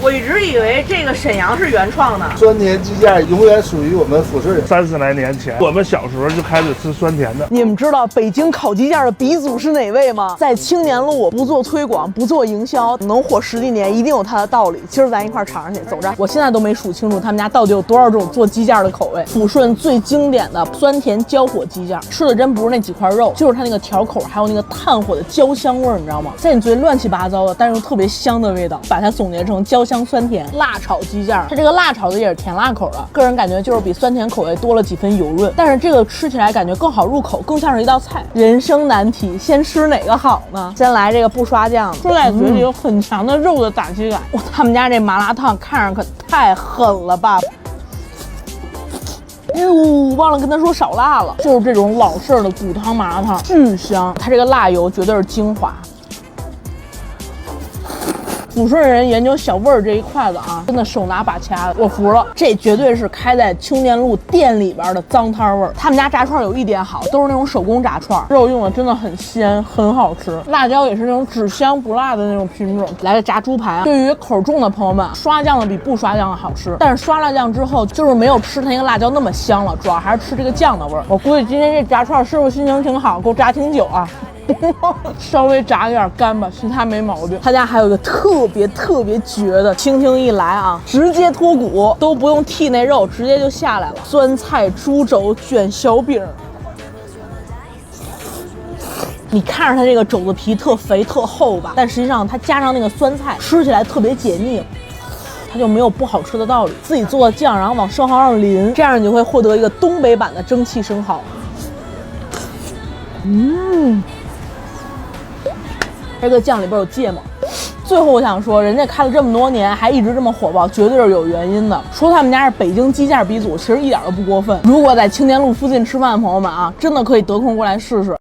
我一直以为这个沈阳是原创的。酸甜鸡架永远属于我们抚顺人。30来年前，我们小时候就开始吃酸甜的。你们知道北京烤鸡架的鼻祖是哪位吗？在青年路不做推广，不做营销，能火10几年，一定有它的道理。今儿咱一块尝尝去，走着。我现在都没数清楚他们家到底有多少种做鸡架的口味。抚顺最经典的酸甜焦火鸡架，吃的真不是那几块肉，就是它那个条口，还有那个炭火的焦香味儿，你知道吗？在你嘴里乱七八糟的，但是又特别香的味道，把它总结成焦香酸甜。辣炒鸡架，它这个辣炒的也是甜辣口的，个人感觉就是比酸甜口味多了几分油润，但是这个吃起来感觉更好入口，更像是一道菜。人生难题，先吃哪个好呢？先来这个不刷酱的，吃在嘴里有很强的肉的打击感。哇，他们家这麻辣烫看着可太狠了吧！哎呦，忘了跟他说少辣了，就是这种老式的骨汤麻辣烫，巨香，它这个辣油绝对是精华。抚顺人研究小味儿这一块子啊，真的手拿把掐的，我服了。这绝对是开在青年路店里边的脏摊味儿。他们家炸串有一点好，都是那种手工炸串，肉用的真的很鲜，很好吃。辣椒也是那种只香不辣的那种品种。来个炸猪排，对于口重的朋友们，刷酱的比不刷酱的好吃，但是刷辣酱之后就是没有吃它那个辣椒那么香了，主要还是吃这个酱的味儿。我估计今天这炸串师傅心情挺好，给我炸挺久啊。稍微炸有点干吧，其他没毛病。他家还有一个特别绝的，轻轻一来啊，直接脱骨，都不用剔那肉，直接就下来了。酸菜猪肘卷小饼，你看着它这个肘子皮特肥特厚吧，但实际上它加上那个酸菜，吃起来特别解腻。它就没有不好吃的道理。自己做的酱，然后往生蚝上淋，这样你就会获得一个东北版的蒸汽生蚝。这个酱里边有芥末。最后我想说，人家开了这么多年还一直这么火爆，绝对是有原因的。说他们家是北京鸡架鼻祖，其实一点都不过分。如果在青年路附近吃饭的朋友们啊，真的可以得空过来试试。